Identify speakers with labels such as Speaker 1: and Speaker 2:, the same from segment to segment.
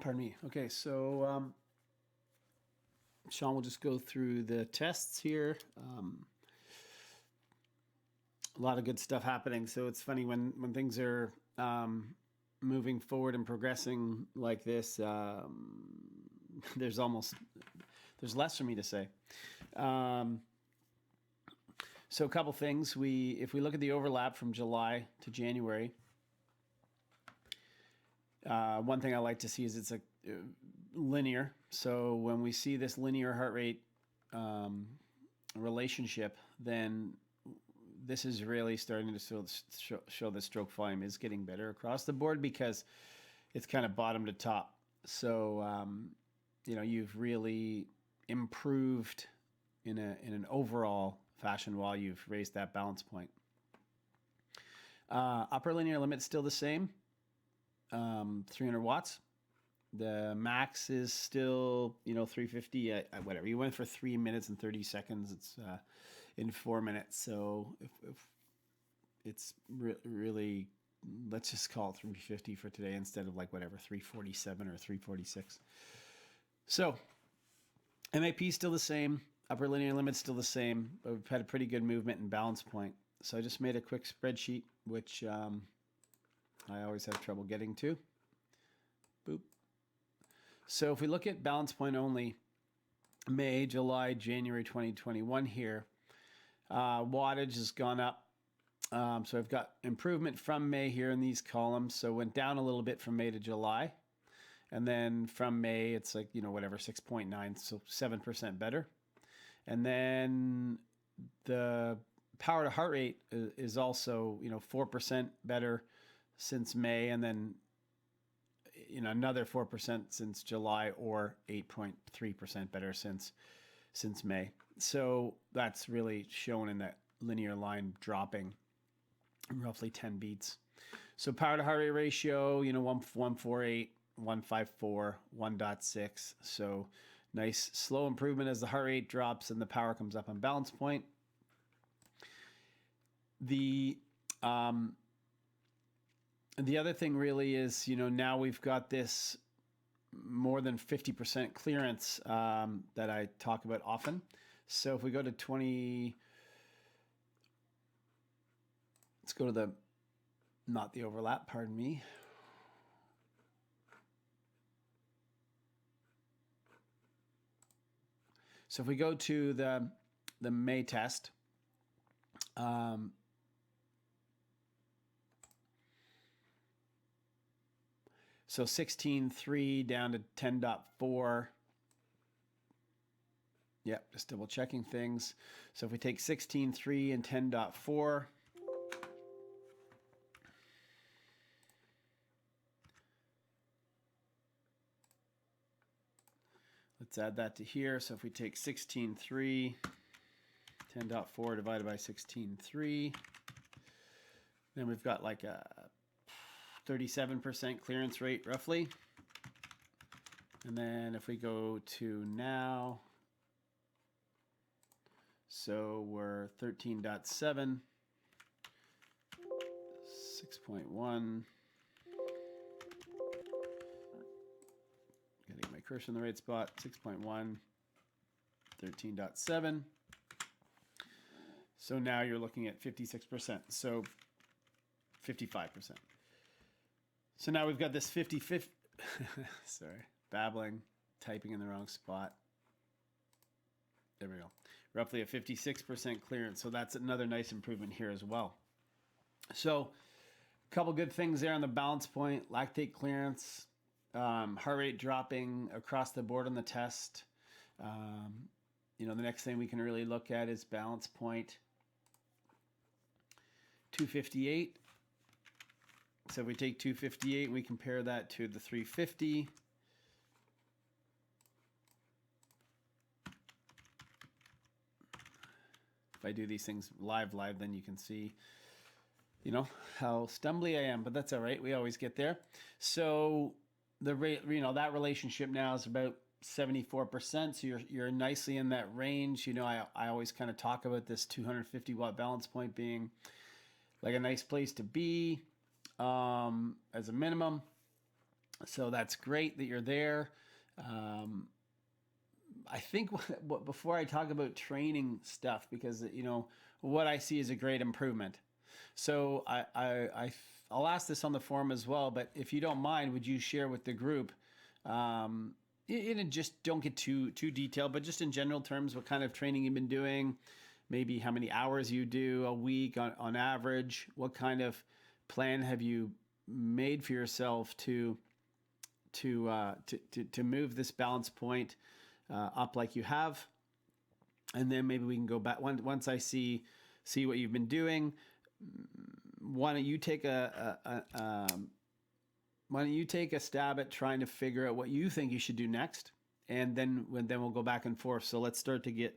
Speaker 1: Pardon me. Okay, so Shawn will just go through the tests here. A lot of good stuff happening. So it's funny when things are moving forward and progressing like this. There's less for me to say. So a couple things. If we look at the overlap from July to January, one thing I like to see is it's linear. So when we see this linear heart rate relationship, then this is really starting to show the stroke volume is getting better across the board because it's kind of bottom to top. So you've really improved in an overall fashion while you've raised that balance point. Upper linear limit's still the same, 300 watts. The max is still 350. Whatever, you went for 3 minutes and 30 seconds. It's in 4 minutes. So if it's really, let's just call it 350 for today instead of 347 or 346. So MAP still the same, upper linear limit's still the same, but we've had a pretty good movement in balance point. So I just made a quick spreadsheet, which I always have trouble getting to. Boop. So if we look at balance point only, May, July, January 2021 here, wattage has gone up. So I've got improvement from May here in these columns. So it went down a little bit from May to July. And then from May, it's 6.9, so 7% better. And then the power to heart rate is also, 4% better since May. And then, another 4% since July, or 8.3% better since May. So that's really shown in that linear line dropping roughly 10 beats. So power to heart rate ratio, 148, 154, 1.6. So nice slow improvement as the heart rate drops and the power comes up on balance point. The other thing really is, now we've got this more than 50% clearance that I talk about often. So if we go to 20, let's go to not the overlap, pardon me. So if we go to the May test, so 16.3 down to 10.4. Yep, just double checking things. So if we take 16.3 and 10.4, let's add that to here. So if we take 16.3, 10.4 divided by 16.3, then we've got like a 37% clearance rate roughly. And then if we go to now, so we're 13.7, 6.1. Getting my cursor in the right spot, 6.1, 13.7. So now you're looking at 56%, so 55%. So now we've got this 50-50, sorry, babbling, typing in the wrong spot. There we go. Roughly a 56% clearance. So that's another nice improvement here as well. So a couple good things there on the balance point, lactate clearance, heart rate dropping across the board on the test. The next thing we can really look at is balance point 258. So if we take 258 and we compare that to the 350, if I do these things live, then you can see, how stumbly I am, but that's all right. We always get there. So the rate, that relationship now is about 74%. So you're nicely in that range. I always kind of talk about this 250 watt balance point being like a nice place to be as a minimum. So that's great that you're there. Um, I think before I talk about training stuff, because what I see is a great improvement. So I'll ask this on the forum as well. But if you don't mind, would you share with the group? Um, just don't get too detailed, but just in general terms, what kind of training you've been doing, maybe how many hours you do a week on average, what kind of plan have you made for yourself to move this balance point up like you have, and then maybe we can go back once I see what you've been doing. Why don't you take why don't you take a stab at trying to figure out what you think you should do next, and then we'll go back and forth. So let's start to get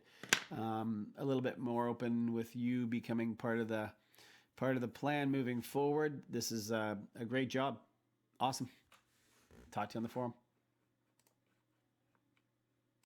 Speaker 1: a little bit more open with you becoming part of the plan moving forward. This is a great job. Awesome. Talk to you on the forum.